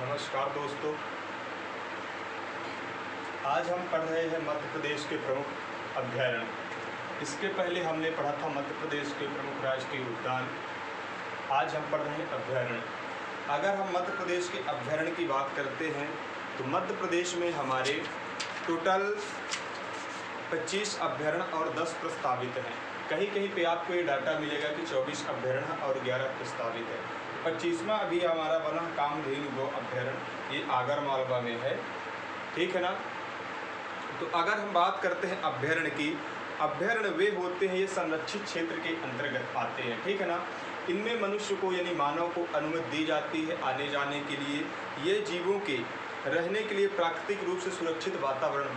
नमस्कार दोस्तों, आज हम पढ़ रहे हैं मध्य प्रदेश के प्रमुख अभयारण्य। इसके पहले हमने पढ़ा था मध्य प्रदेश के प्रमुख राष्ट्रीय उद्यान। आज हम पढ़ रहे हैं अभयारण्य। अगर हम मध्य प्रदेश के अभयारण्य की बात करते हैं तो मध्य प्रदेश में हमारे टोटल 25 अभयारण्य और 10 प्रस्तावित हैं। कहीं कहीं पे आपको ये डाटा मिलेगा कि 24 अभयारण्य और 11 प्रस्तावित है। 25वां अभी हमारा बना कामधेनु गो अभयारण्य, ये आगरमालवा में है, ठीक है ना। तो अगर हम बात करते हैं अभयारण्य की, अभयारण्य वे होते हैं ये संरक्षित क्षेत्र के अंतर्गत आते हैं, ठीक है ना। इनमें मनुष्य को यानी मानव को अनुमति दी जाती है आने जाने के लिए। ये जीवों के रहने के लिए प्राकृतिक रूप से सुरक्षित वातावरण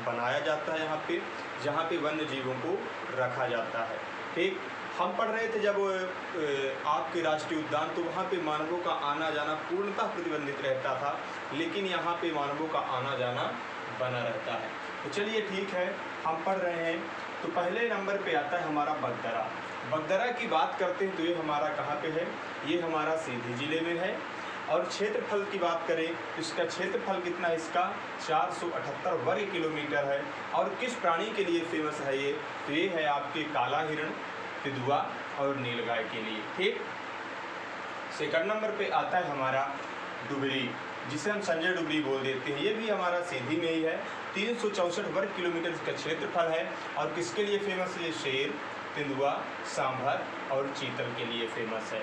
बनाया जाता है यहाँ पे, जहाँ पे वन्य जीवों को रखा जाता है, ठीक। हम पढ़ रहे थे जब आपके राष्ट्रीय उद्यान, तो वहाँ पे मानवों का आना जाना पूर्णतः प्रतिबंधित रहता था, लेकिन यहाँ पे मानवों का आना जाना बना रहता है। तो चलिए ठीक है, हम पढ़ रहे हैं। तो पहले नंबर पे आता है हमारा बगदरा। बगदरा की बात करते हैं तो ये हमारा कहाँ पे है? ये हमारा सीधी जिले में है। और क्षेत्रफल की बात करें तो इसका क्षेत्रफल कितना है? इसका 478 वर्ग किलोमीटर है। और किस प्राणी के लिए फेमस है ये? तो ये है आपके काला हिरण, तेंदुआ और नीलगाय के लिए, ठीक। सेकंड नंबर पे आता है हमारा डुबरी, जिसे हम संजय डुबरी बोल देते हैं। ये भी हमारा सीधी में ही है। 364 वर्ग किलोमीटर इसका क्षेत्रफल है। और किसके लिए फेमस है? शेर, तेंदुआ, सांभर और चीतल के लिए फेमस है।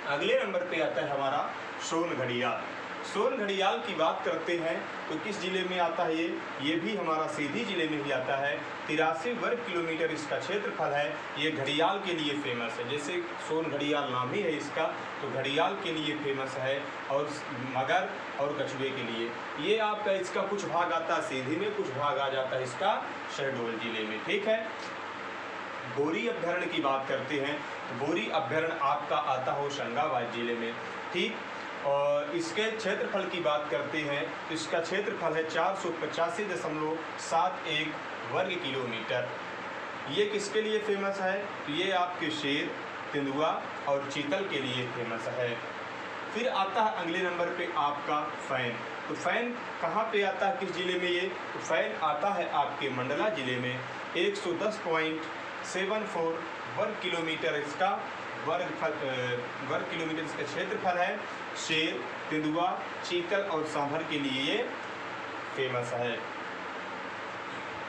अगले नंबर पे आता है हमारा सोनघड़ियाल। सोनघड़ियाल की बात करते हैं तो किस जिले में आता है ये भी हमारा सीधी जिले में ही आता है। 83 वर्ग किलोमीटर इसका क्षेत्रफल है। ये घड़ियाल के लिए फेमस है, जैसे सोनघड़ियाल नाम ही है इसका, तो घड़ियाल के लिए फेमस है। और मगर और कछुए के लिए। ये आपका इसका कुछ भाग आता है सीधी में, कुछ भाग आ जाता है इसका शहडोल जिले में, ठीक है। बोरी अभयारण्य की बात करते हैं तो बोरी अभयारण्य आपका आता हो होशंगाबाद जिले में, ठीक। और इसके क्षेत्रफल की बात करते हैं तो इसका क्षेत्रफल है 485.71 वर्ग किलोमीटर। ये किसके लिए फेमस है? तो ये आपके शेर, तेंदुआ और चीतल के लिए फेमस है। फिर आता है अगले नंबर पे आपका फैन। तो फैन कहाँ पे आता है, किस जिले में ये? तो फैन आता है आपके मंडला जिले में। 110.74 वर्ग किलोमीटर इसका वर्ग किलोमीटर इसका क्षेत्रफल है। शेर, तेंदुआ, चीतल और सांभर के लिए ये फेमस है।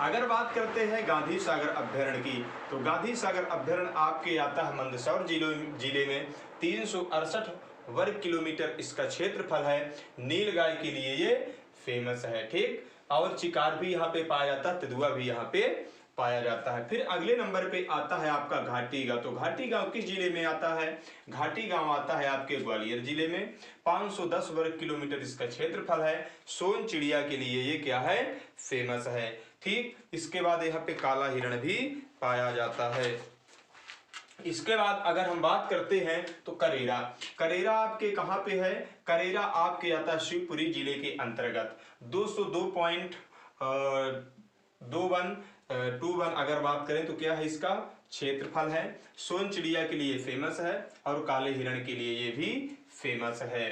अगर बात करते हैं गांधी सागर अभयारण्य की, तो गांधी सागर अभयारण्य आपके आता है मंदसौर जिले में। 368 वर्ग किलोमीटर इसका क्षेत्रफल है। नीलगाय के लिए ये फेमस है, ठीक। और चिकार भी यहाँ पे पाया जाता है, तेंदुआ भी यहाँ पे पाया जाता है। फिर अगले नंबर पे आता है आपका घाटी गांव। तो घाटी गांव किस जिले में आता है? घाटी गांव आता है आपके ग्वालियर जिले में। 510 वर्ग किलोमीटर इसका क्षेत्रफल है। सोन चिड़िया के लिए ये क्या है? फेमस है, ठीक। इसके बाद यहाँ पे काला हिरण भी पाया जाता है। इसके बाद अगर हम बात करते हैं तो करेरा। करेरा आपके कहाँ पे है? करेरा आपके आता है शिवपुरी जिले के अंतर्गत। 202.21 अगर बात करें तो क्या है इसका क्षेत्रफल है। सोन चिड़िया के लिए फेमस है और काले हिरण के लिए ये भी फेमस है।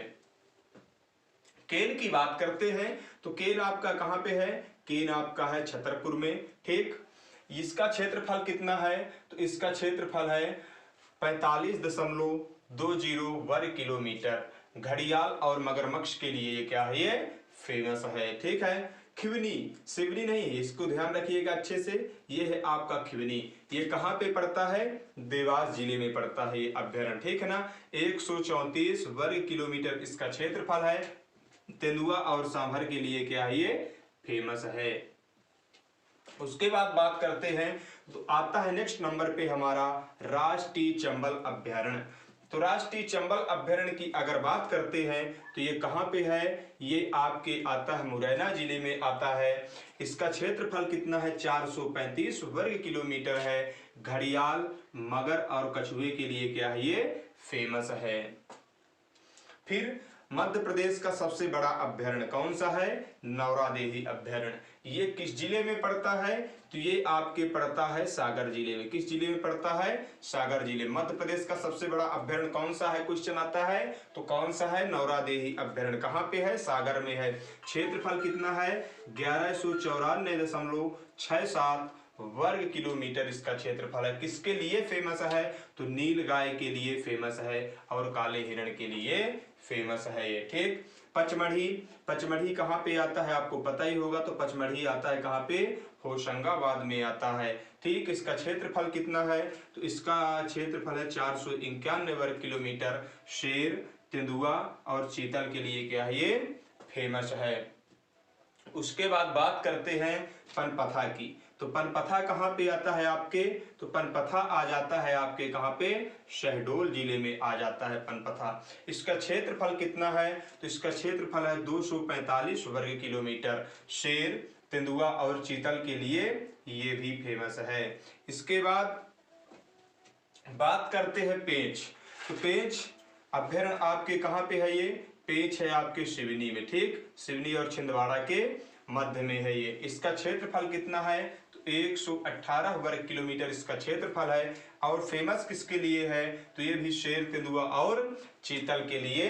केन की बात करते हैं तो केन आपका कहाँ पे है? केन आपका है छतरपुर में, ठीक। इसका क्षेत्रफल कितना है? तो इसका क्षेत्रफल है 45.20 वर्ग किलोमीटर। घड़ियाल और मगरमच्छ के लिए ये क्या है? ये फेमस है, ठीक है। खिवनी, सिवनी नहीं है, इसको ध्यान रखिएगा अच्छे से। ये है आपका खिवनी। ये कहाँ पे पड़ता है? देवास जिले में पड़ता है ये अभयारण्य, ठीक है ना। 134 वर्ग किलोमीटर इसका क्षेत्रफल है। तेंदुआ और सांभर के लिए क्या है? ये फेमस है। उसके बाद बात करते हैं तो आता है नेक्स्ट नंबर पे हमारा राष्ट्रीय चंबल अभयारण्य। तो राष्ट्रीय चंबल अभयारण्य की अगर बात करते हैं तो ये कहाँ पे है? ये आपके आता है मुरैना जिले में आता है। इसका क्षेत्रफल कितना है? 435 वर्ग किलोमीटर है। घड़ियाल, मगर और कछुए के लिए क्या है? ये फेमस है। फिर मध्य प्रदेश का सबसे बड़ा अभयारण्य कौन सा है? नौरादेही अभयारण्य। ये किस जिले में पड़ता है? तो ये आपके पड़ता है सागर जिले में। किस जिले में पड़ता है? सागर जिले। मध्य प्रदेश का सबसे बड़ा अभ्यारण्य कौन सा है? क्वेश्चन आता है तो कौन सा है? नौरादेही अभ्यारण्य। कहाँ पे है? सागर में है। क्षेत्रफल कितना है? 1194.67 वर्ग किलोमीटर इसका क्षेत्रफल है। किसके लिए फेमस है? तो नील गाय के लिए फेमस है और काले हिरण के लिए फेमस है ये। ठीक। पचमढ़ी, पचमढ़ी कहाँ पे आता है? आपको पता ही होगा। तो पचमढ़ी आता है कहाँ पे? होशंगाबाद में आता है। ठीक। इसका क्षेत्रफल कितना है? तो इसका क्षेत्रफल है 491 वर्ग किलोमीटर। शेर, तेंदुआ और चीतल के लिए क्या है? ये फेमस है। उसके बाद बात करते हैं पनपथा की। तो पनपथा कहाँ पे आता है आपके? तो पनपथा आ जाता है आपके कहाँ पे? शहडोल जिले में आ जाता है पनपथा। इसका क्षेत्रफल कितना है? तो इसका क्षेत्रफल है 245 वर्ग किलोमीटर। शेर, तेंदुआ और चीतल के लिए ये भी फेमस है। इसके बाद बात करते हैं पेंच। तो पेंच अभ्यारण्य आपके कहाँ पे है? ये पेंच है आपके सिवनी में। ठीक। सिवनी और छिंदवाड़ा के मध्य में है ये। इसका क्षेत्रफल कितना है? तो 118 वर्ग किलोमीटर इसका क्षेत्रफल है। और फेमस किसके लिए है? तो ये भी शेर, तेंदुआ और चीतल के लिए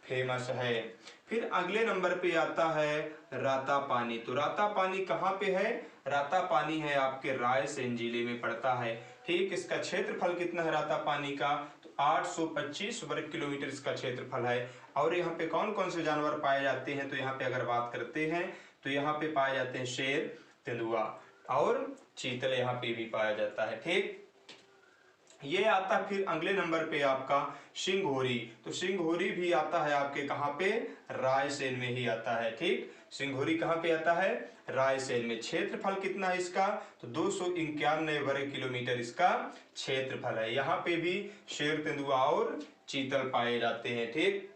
फेमस है। फिर अगले नंबर पे आता है रातापानी। तो रातापानी कहाँ पे है? रातापानी है आपके रायसेन जिले में पड़ता है। ठीक। इसका क्षेत्रफल कितना है रातापानी का? तो 825 वर्ग किलोमीटर इसका क्षेत्रफल है। और यहाँ पे कौन कौन से जानवर पाए जाते हैं? तो यहाँ पे अगर बात करते हैं तो यहाँ पे पाए जाते हैं शेर, तेंदुआ और चीतल यहाँ पे भी पाया जाता है। ठीक। ये आता है फिर अगले नंबर पे आपका सिंघोरी। तो सिंघोरी भी आता है आपके कहाँ पे? रायसेन में ही आता है। ठीक। सिंघोरी कहाँ पे आता है? रायसेन में। क्षेत्रफल कितना है इसका? तो 291 वर्ग किलोमीटर इसका क्षेत्रफल है। यहाँ पे भी शेर, तेंदुआ और चीतल पाए जाते हैं। ठीक।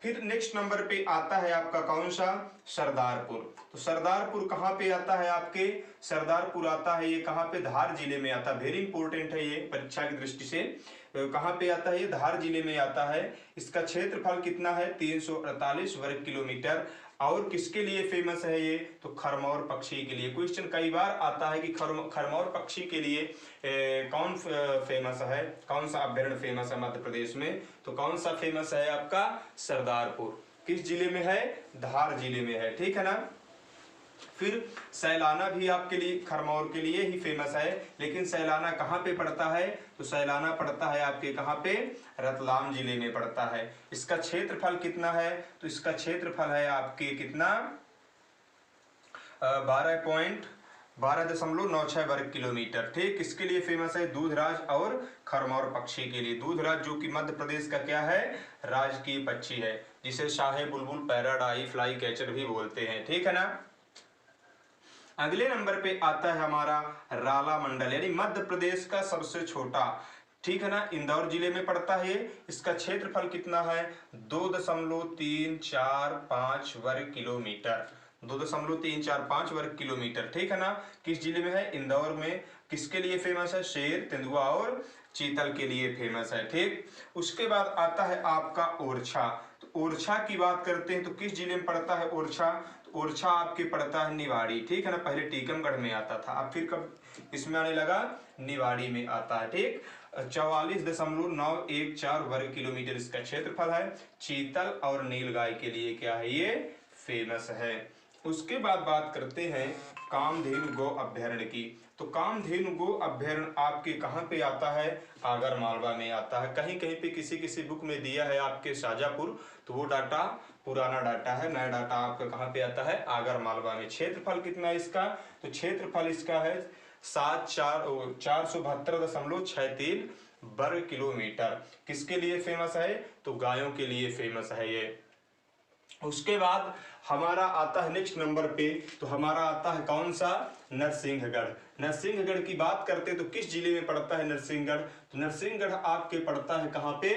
फिर नेक्स्ट नंबर पे आता है आपका कौन सा? सरदारपुर। तो सरदारपुर कहाँ पे आता है आपके? सरदारपुर आता है ये कहाँ पे? धार जिले में आता है। वेरी इंपॉर्टेंट है ये परीक्षा की दृष्टि से। कहाँ पे आता है? ये धार जिले में आता है। इसका क्षेत्रफल कितना है? 348 वर्ग किलोमीटर। और किसके लिए फेमस है ये? तो खरमौर पक्षी के लिए। क्वेश्चन कई बार आता है कि खरमौर पक्षी के लिए कौन फेमस है? कौन सा अभ्यारण्य फेमस है मध्य प्रदेश में? तो कौन सा फेमस है आपका? सरदारपुर। किस जिले में है? धार जिले में है। ठीक है ना। फिर सैलाना भी आपके लिए खरमौर के लिए ही फेमस है। लेकिन सैलाना कहाँ पे पड़ता है? तो सैलाना पड़ता है आपके कहाँ पे? रतलाम जिले में पड़ता है। इसका क्षेत्रफल कितना है? तो इसका क्षेत्रफल है आपके कितना? 12.96 वर्ग किलोमीटर। ठीक। किसके लिए फेमस है? दूधराज और खरमौर पक्षी के लिए। दूधराज जो कि मध्य प्रदेश का क्या है? राजकीय पक्षी है, जिसे शाहे बुलबुल, पैराडाई, फ्लाई कैचर भी बोलते हैं। ठीक है ना। अगले नंबर पे आता है हमारा राला मंडल, यानी मध्य प्रदेश का सबसे छोटा। ठीक है ना। इंदौर जिले में पड़ता है। इसका क्षेत्रफल कितना है? 2.345 वर्ग किलोमीटर। 2.345 वर्ग किलोमीटर। ठीक है ना। किस जिले में है? इंदौर में। किसके लिए फेमस है? शेर, तेंदुआ और चीतल के लिए फेमस है। ठीक। उसके बाद आता है आपका ओरछा। तो ओरछा की बात करते हैं तो किस जिले में पड़ता है ओरछा? तो ओरछा आपके पड़ता है निवाड़ी। ठीक है ना। पहले टीकमगढ़ में आता था, अब फिर कब इसमें आने लगा? निवाड़ी में आता है। ठीक। 44.914 वर्ग किलोमीटर इसका क्षेत्रफल है। चीतल और नीलगाय के लिए क्या है? ये फेमस है। उसके बाद बात करते हैं कामधेनु गौ अभ्यारण्य की। तो कामधेनु गौ अभ्यारण्य आपके कहाँ पे आता है? आगर मालवा में आता है। कहीं कहीं पे किसी किसी बुक में दिया है आपके शाजापुर, तो वो डाटा पुराना डाटा है। नया डाटा आपका कहाँ पे आता है? आगर मालवा में। क्षेत्रफल कितना है इसका? तो क्षेत्रफल इसका है 472.63 वर्ग किलोमीटर। किसके लिए फेमस है? तो गायों के लिए फेमस है ये। उसके बाद हमारा आता है नेक्स्ट नंबर पे, तो हमारा आता है कौन सा? नरसिंहगढ़। नरसिंहगढ़ की बात करते हैं तो किस जिले में पड़ता है नरसिंहगढ़? तो नरसिंहगढ़ आपके पड़ता है कहाँ पे?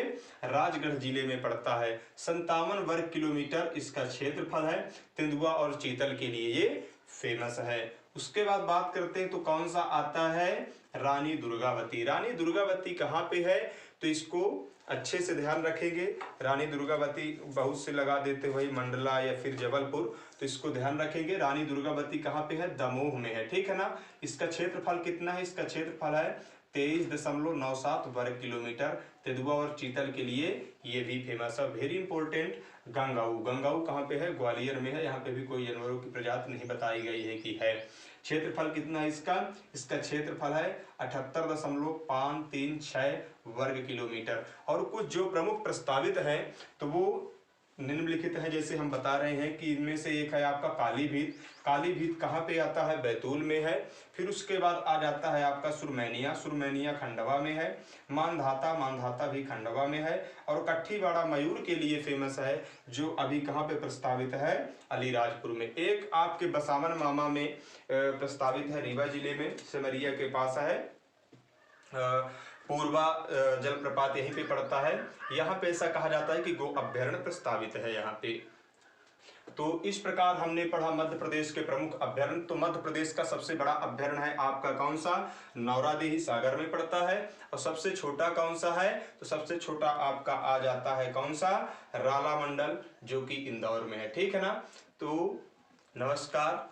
राजगढ़ जिले में पड़ता है। 57 वर्ग किलोमीटर इसका क्षेत्रफल है। तेंदुआ और चीतल के लिए ये फेमस है। उसके बाद बात करते हैं तो कौन सा आता है? रानी दुर्गावती। रानी दुर्गावती कहाँ पे है? तो इसको अच्छे से ध्यान रखेंगे। रानी दुर्गावती बहुत से लगा देते हुए मंडला या फिर जबलपुर, तो इसको ध्यान रखेंगे। रानी दुर्गावती कहाँ पे है? दमोह में है, ठीक है ना। इसका क्षेत्रफल कितना है? इसका क्षेत्रफल है 23.97 वर्ग किलोमीटर। तेंदुआ और चीतल के लिए ये भी फेमस है। वेरी इंपॉर्टेंट, गंगाऊ, गंगाऊ कहाँ पे है? ग्वालियर में है। यहाँ पे भी कोई जानवरों की प्रजाति नहीं बताई गई है कि है। क्षेत्रफल कितना है इसका? इसका क्षेत्रफल है 78.536 वर्ग किलोमीटर। और कुछ जो प्रमुख प्रस्तावित हैं तो वो निम्नलिखित है, जैसे हम बता रहे हैं कि इनमें से एक है आपका कालीभीत। कालीभीत कहाँ पे आता है? बैतूल में है। फिर उसके बाद आ जाता है आपका सुरमैनिया, सुरमैनिया खंडवा में है। मानधाता, मानधाता भी खंडवा में है। और कट्ठीवाड़ा मयूर के लिए फेमस है, जो अभी कहाँ पे प्रस्तावित है? अलीराजपुर में। एक आपके बसावन मामा में प्रस्तावित है, रीवा जिले में, सिमरिया के पास है। पूर्वा जलप्रपात यहीं पे पड़ता है। यहाँ पे ऐसा कहा जाता है कि गो अभ्यारण्य प्रस्तावित है यहाँ पे। तो इस प्रकार हमने पढ़ा मध्य प्रदेश के प्रमुख अभ्यारण्य। तो मध्य प्रदेश का सबसे बड़ा अभ्यारण्य है आपका कौन सा? नौरादेही सागर में पड़ता है। और सबसे छोटा कौन सा है? तो सबसे छोटा आपका आ जाता है कौन सा? राला मंडल, जो कि इंदौर में है, ठीक है ना। तो नमस्कार।